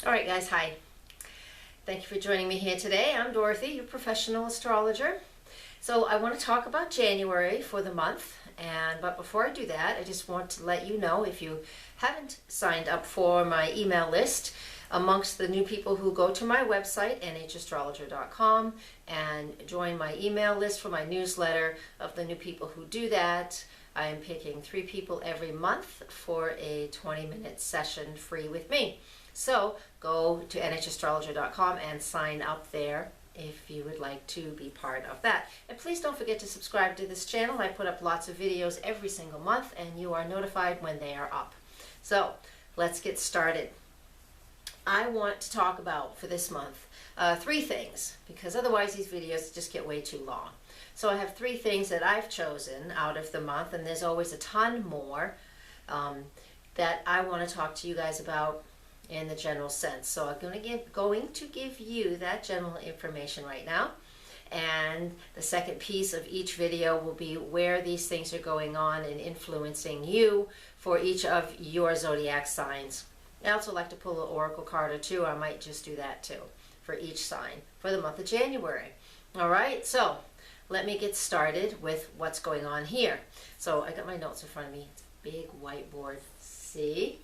All right, guys, hi. Thank you for joining me here today. I'm Dorothy, your professional astrologer. So I want to talk about January for the month, but before I do that, I just want to let you know, if you haven't signed up for my email list, amongst the new people who go to my website, nhastrologer.com, and join my email list for my newsletter, of the new people who do that, I am picking 3 people every month for a 20-minute session free with me. So go to nhastrologer.com and sign up there if you would like to be part of that. And please don't forget to subscribe to this channel. I put up lots of videos every single month and you are notified when they are up. So let's get started. I want to talk about, for this month, 3 things, because otherwise these videos just get way too long. So I have 3 things that I've chosen out of the month, and there's always a ton more that I want to talk to you guys about in the general sense. So I'm going to give you that general information right now. And the second piece of each video will be where these things are going on and influencing you for each of your zodiac signs. I also like to pull an oracle card or 2. I might just do that too for each sign for the month of January. All right, so let me get started with what's going on here. So I got my notes in front of me. It's a big whiteboard. See?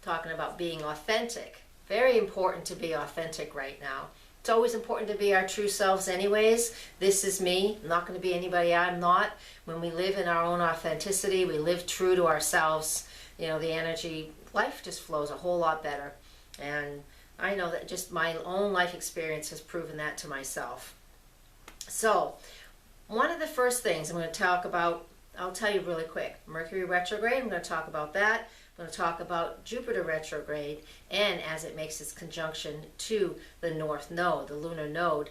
Talking about being authentic. Very important to be authentic right now. It's always important to be our true selves anyways. This is me. I'm not going to be anybody I'm not. When we live in our own authenticity, we live true to ourselves, you know, the energy, life just flows a whole lot better. And I know that just my own life experience has proven that to myself. So one of the first things I'm going to talk about, I'll tell you really quick. Mercury retrograde, I'm going to talk about that. I'm going to talk about Jupiter retrograde and as it makes its conjunction to the North Node, the lunar node,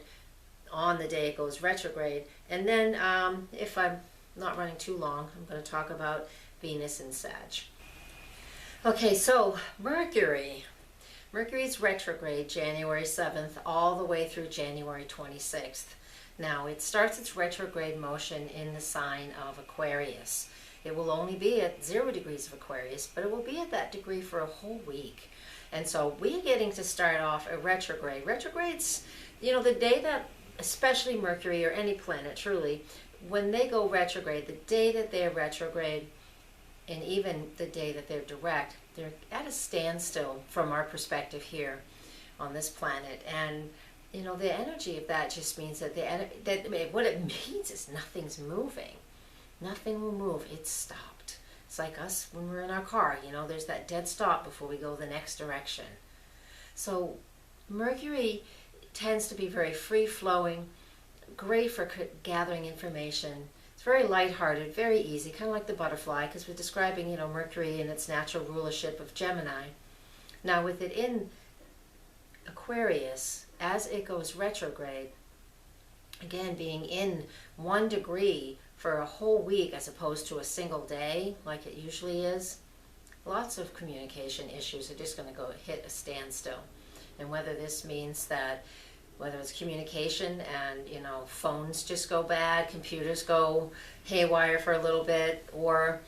on the day it goes retrograde. And then if I'm not running too long, I'm going to talk about Venus and Sag. Okay, so Mercury. Mercury's retrograde January 7th all the way through January 26th. Now, it starts its retrograde motion in the sign of Aquarius. It will only be at 0 degrees of Aquarius, but it will be at that degree for a whole week. And so we're getting to start off a retrograde. Retrogrades, you know, the day that, especially Mercury or any planet, truly, when they go retrograde, the day that they're retrograde, and even the day that they're direct, they're at a standstill from our perspective here on this planet. And you know, the energy of that just means that what it means is nothing's moving. Nothing will move. It's stopped. It's like us when we're in our car. You know, there's that dead stop before we go the next direction. So Mercury tends to be very free-flowing, great for gathering information. It's very lighthearted, very easy, kind of like the butterfly, because we're describing, you know, Mercury in its natural rulership of Gemini. Now, with it in Aquarius, as it goes retrograde, again being in 1 degree for a whole week as opposed to a single day like it usually is, lots of communication issues are just going to go hit a standstill. And whether this means that, whether it's communication and, you know, phones just go bad, computers go haywire for a little bit, or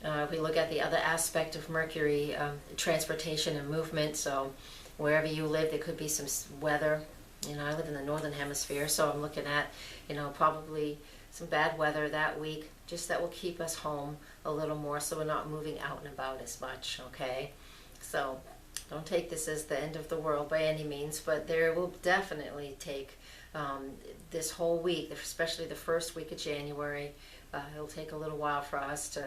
if we look at the other aspect of Mercury, transportation and movement. So wherever you live, there could be some weather. You know, I live in the northern hemisphere, so I'm looking at, you know, probably some bad weather that week, just that will keep us home a little more so we're not moving out and about as much, okay? So don't take this as the end of the world by any means, but there will definitely take this whole week, especially the first week of January, it'll take a little while for us to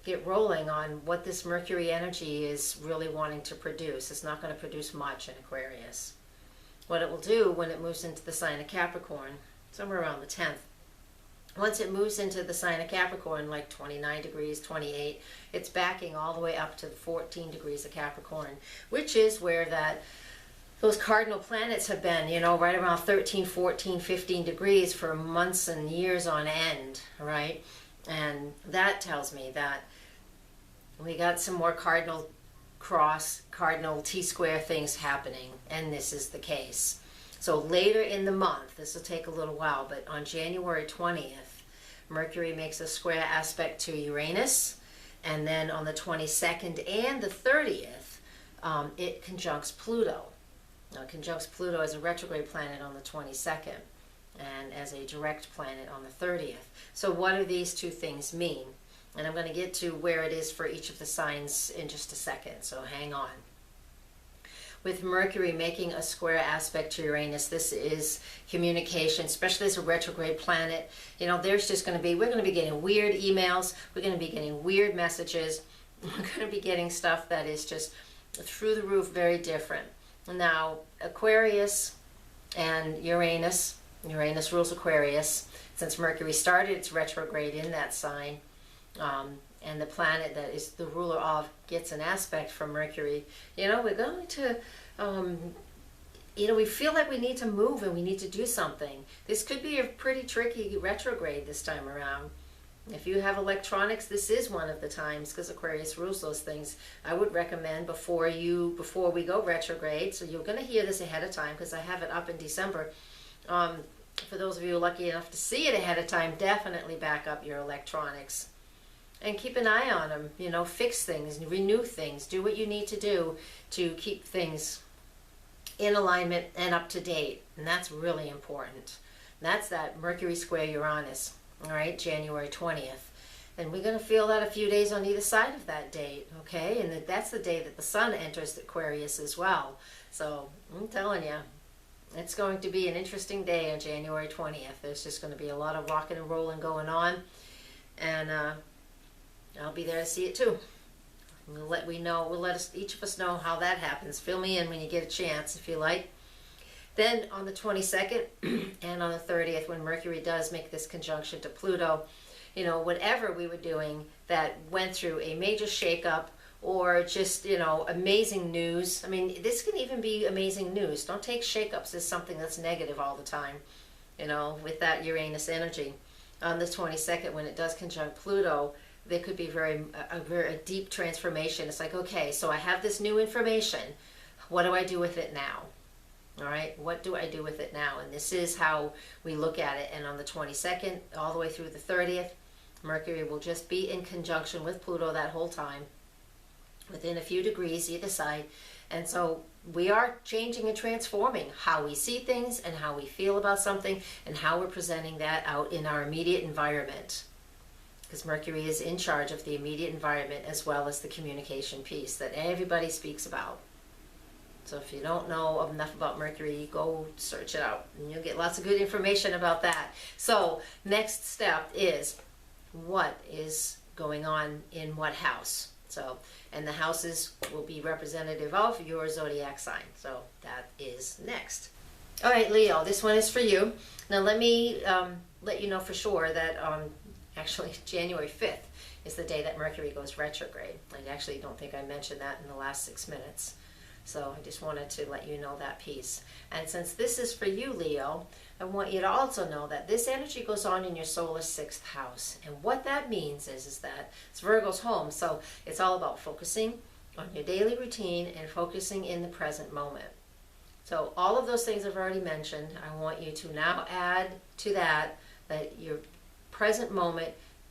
get rolling on what this Mercury energy is really wanting to produce. It's not going to produce much in Aquarius. What it will do when it moves into the sign of Capricorn, somewhere around the 10th, once it moves into the sign of Capricorn, like 29 degrees, 28, it's backing all the way up to 14 degrees of Capricorn, which is where those cardinal planets have been, you know, right around 13, 14, 15 degrees for months and years on end, right? And that tells me that we got some more cardinal cross, cardinal T-square things happening, and this is the case. So later in the month, this will take a little while, but on January 20th, Mercury makes a square aspect to Uranus, and then on the 22nd and the 30th, it conjuncts Pluto. Now, it conjuncts Pluto as a retrograde planet on the 22nd and as a direct planet on the 30th. So what do these two things mean? And I'm going to get to where it is for each of the signs in just a second, so hang on. With Mercury making a square aspect to Uranus, this is communication, especially as a retrograde planet. You know, there's just going to be, we're going to be getting weird emails, we're going to be getting weird messages, we're going to be getting stuff that is just through the roof very different. Now, Aquarius and Uranus rules Aquarius. Since Mercury started its retrograde in that sign, and the planet that is the ruler of gets an aspect from Mercury, you know, we're going to, you know, we feel like we need to move and we need to do something. This could be a pretty tricky retrograde this time around. If you have electronics, this is one of the times, because Aquarius rules those things. I would recommend before we go retrograde, so you're going to hear this ahead of time because I have it up in December. For those of you lucky enough to see it ahead of time, definitely back up your electronics. And keep an eye on them, you know, fix things, renew things, do what you need to do to keep things in alignment and up to date. And that's really important. And that's that Mercury square Uranus, all right, January 20th. And we're going to feel that a few days on either side of that date, okay? And that's the day that the sun enters Aquarius as well. So I'm telling you, it's going to be an interesting day on January 20th. There's just going to be a lot of rocking and rolling going on. And I'll be there to see it too. We'll let each of us know how that happens. Fill me in when you get a chance if you like. Then on the 22nd and on the 30th, when Mercury does make this conjunction to Pluto, you know, whatever we were doing that went through a major shakeup or just, you know, amazing news. I mean, this can even be amazing news. Don't take shakeups as something that's negative all the time, you know, with that Uranus energy. On the 22nd, when it does conjunct Pluto, there could be a very deep transformation. It's like, okay, so I have this new information. What do I do with it now? All right, what do I do with it now? And this is how we look at it. And on the 22nd, all the way through the 30th, Mercury will just be in conjunction with Pluto that whole time, within a few degrees either side. And so we are changing and transforming how we see things and how we feel about something and how we're presenting that out in our immediate environment. Because Mercury is in charge of the immediate environment as well as the communication piece that everybody speaks about. So if you don't know enough about Mercury, go search it out and you'll get lots of good information about that. So next step is what is going on in what house. So, and the houses will be representative of your zodiac sign. So that is next. All right, Leo, this one is for you. Now let me let you know for sure that actually January 5th is the day that Mercury goes retrograde. I actually don't think I mentioned that in the last 6 minutes. So I just wanted to let you know that piece. And since this is for you, Leo, I want you to also know that this energy goes on in your solar 6th house. And what that means is that it's Virgo's home. So it's all about focusing on your daily routine and focusing in the present moment. So all of those things I've already mentioned, I want you to now add to that your present moment,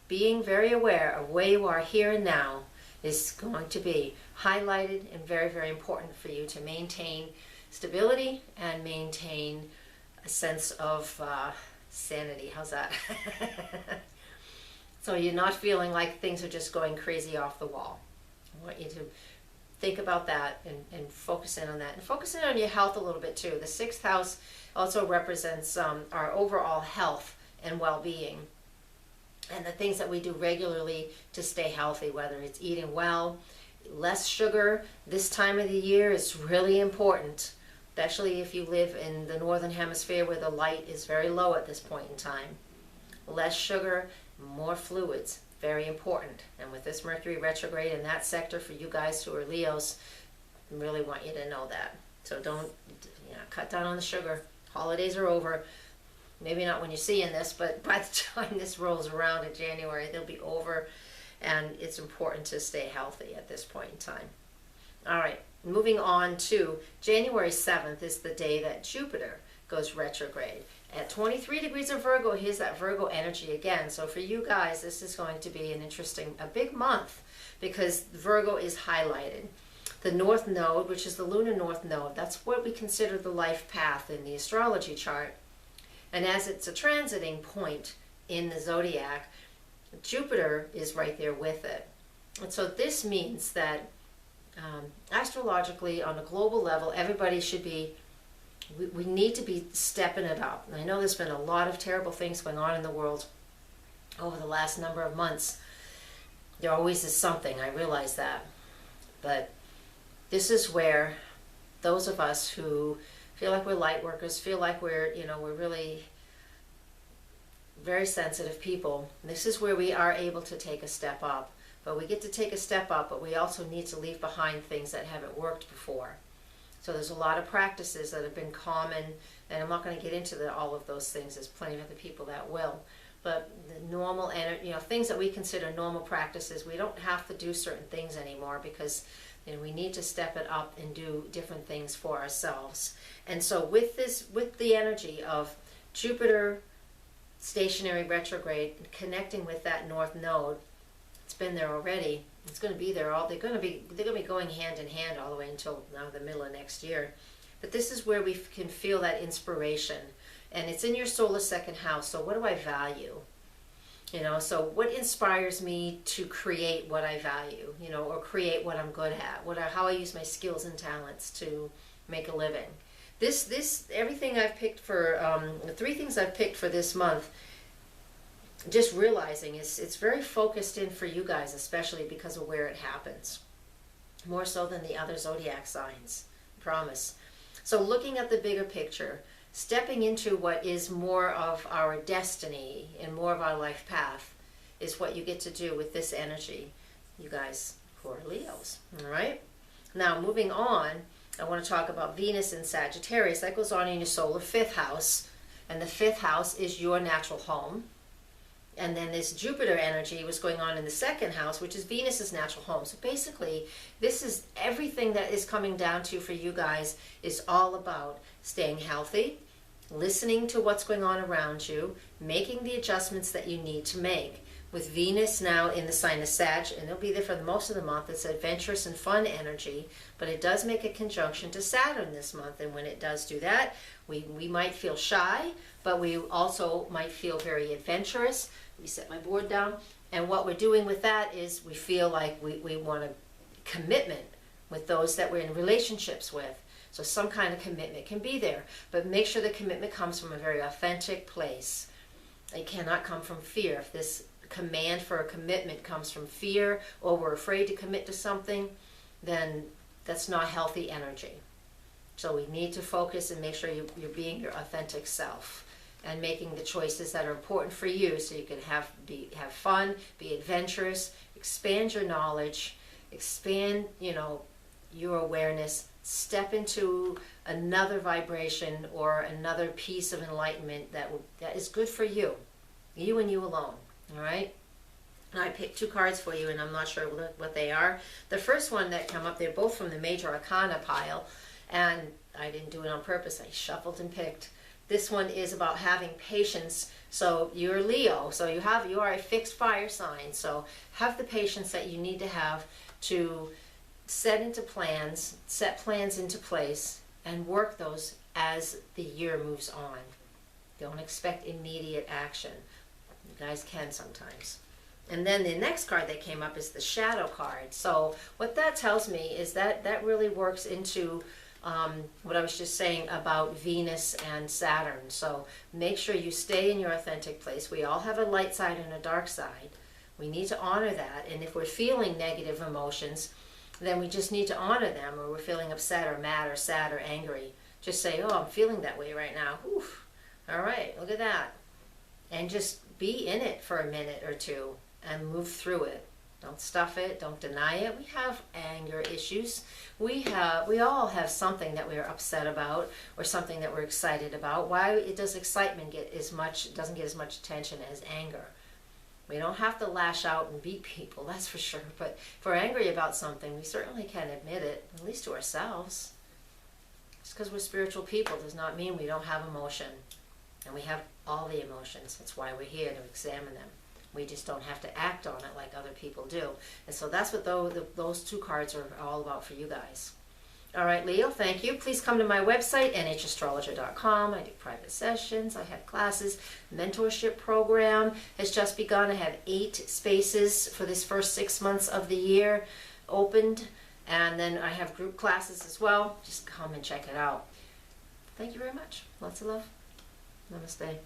being very aware of where you are here and now, is going to be highlighted and very, very important for you to maintain stability and maintain a sense of sanity. How's that? So you're not feeling like things are just going crazy off the wall. I want you to think about that and focus in on that. And focus in on your health a little bit too. The 6th house also represents our overall health and well-being, and the things that we do regularly to stay healthy, whether it's eating well, less sugar. This time of the year is really important, especially if you live in the northern hemisphere where the light is very low at this point in time. Less sugar, more fluids, very important. And with this Mercury retrograde in that sector, for you guys who are Leos, I really want you to know that. So don't, cut down on the sugar. Holidays are over. Maybe not when you're seeing this, but by the time this rolls around in January, they'll be over, and it's important to stay healthy at this point in time. All right, moving on to January 7th is the day that Jupiter goes retrograde. At 23 degrees of Virgo, here's that Virgo energy again. So for you guys, this is going to be a big month, because Virgo is highlighted. The North Node, which is the lunar North Node, that's what we consider the life path in the astrology chart. And as it's a transiting point in the zodiac, Jupiter is right there with it. And so this means that astrologically, on a global level, everybody should be, we need to be stepping it up. And I know there's been a lot of terrible things going on in the world over the last number of months. There always is something, I realize that. But this is where those of us who feel like we're light workers, feel like we're really very sensitive people, this is where we are able to take a step up. But we get to take a step up, but we also need to leave behind things that haven't worked before. So there's a lot of practices that have been common, and I'm not going to get into all of those things. There's plenty of other people that will. But the normal, things that we consider normal practices, we don't have to do certain things anymore because we need to step it up and do different things for ourselves. And so with the energy of Jupiter stationary retrograde, connecting with that North Node, it's been there already. It's going to be there they're going to be going hand in hand all the way until now the middle of next year. But this is where we can feel that inspiration, and it's in your solar second house. So what do I value? So what inspires me to create what I value, or create what I'm good at, how I use my skills and talents to make a living. Everything I've picked for, the 3 things I've picked for this month, just realizing it's very focused in for you guys, especially because of where it happens. More so than the other zodiac signs, I promise. So looking at the bigger picture, stepping into what is more of our destiny and more of our life path is what you get to do with this energy, you guys who are Leos, all right? Now, moving on, I want to talk about Venus in Sagittarius. That goes on in your solar 5th house, and the 5th house is your natural home. And then this Jupiter energy was going on in the 2nd house, which is Venus's natural home. So basically, this is everything that is coming down to for you guys is all about staying healthy, listening to what's going on around you, making the adjustments that you need to make. With Venus now in the sign of Sag, and it'll be there for most of the month, it's adventurous and fun energy, but it does make a conjunction to Saturn this month, and when it does do that, we might feel shy, but we also might feel very adventurous. We set my board down, and what we're doing with that is we feel like we want a commitment with those that we're in relationships with. So some kind of commitment can be there, but make sure the commitment comes from a very authentic place. It cannot come from fear. If this command for a commitment comes from fear, or we're afraid to commit to something, then that's not healthy energy. So we need to focus and make sure you're being your authentic self and making the choices that are important for you, so you can have fun, be adventurous, expand your knowledge, expand your awareness, step into another vibration or another piece of enlightenment that is good for you and you alone. All right? And I picked 2 cards for you, and I'm not sure what they are. The first one that come up, they're both from the Major Arcana pile, and I didn't do it on purpose. I shuffled and picked. This one is about having patience. So you're Leo, so you are a fixed fire sign. So have the patience that you need to have to set plans into place, and work those as the year moves on. Don't expect immediate action. You guys can sometimes. And then the next card that came up is the Shadow card. So what that tells me is that really works into what I was just saying about Venus and Saturn. So make sure you stay in your authentic place. We all have a light side and a dark side. We need to honor that. And if we're feeling negative emotions, then we just need to honor them, or we're feeling upset or mad or sad or angry. Just say, oh, I'm feeling that way right now. Oof. All right, look at that. And just be in it for a minute or two and move through it. Don't stuff it. Don't deny it. We have anger issues. We all have something that we are upset about, or something that we're excited about. Why does excitement doesn't get as much attention as anger? We don't have to lash out and beat people, that's for sure. But if we're angry about something, we certainly can admit it, at least to ourselves. Just because we're spiritual people does not mean we don't have emotion. And we have all the emotions. That's why we're here, to examine them. We just don't have to act on it like other people do. And so that's what those 2 cards are all about for you guys. All right, Leo, thank you. Please come to my website, nhastrologer.com. I do private sessions. I have classes. Mentorship program has just begun. I have 8 spaces for this first 6 months of the year opened. And then I have group classes as well. Just come and check it out. Thank you very much. Lots of love. Namaste.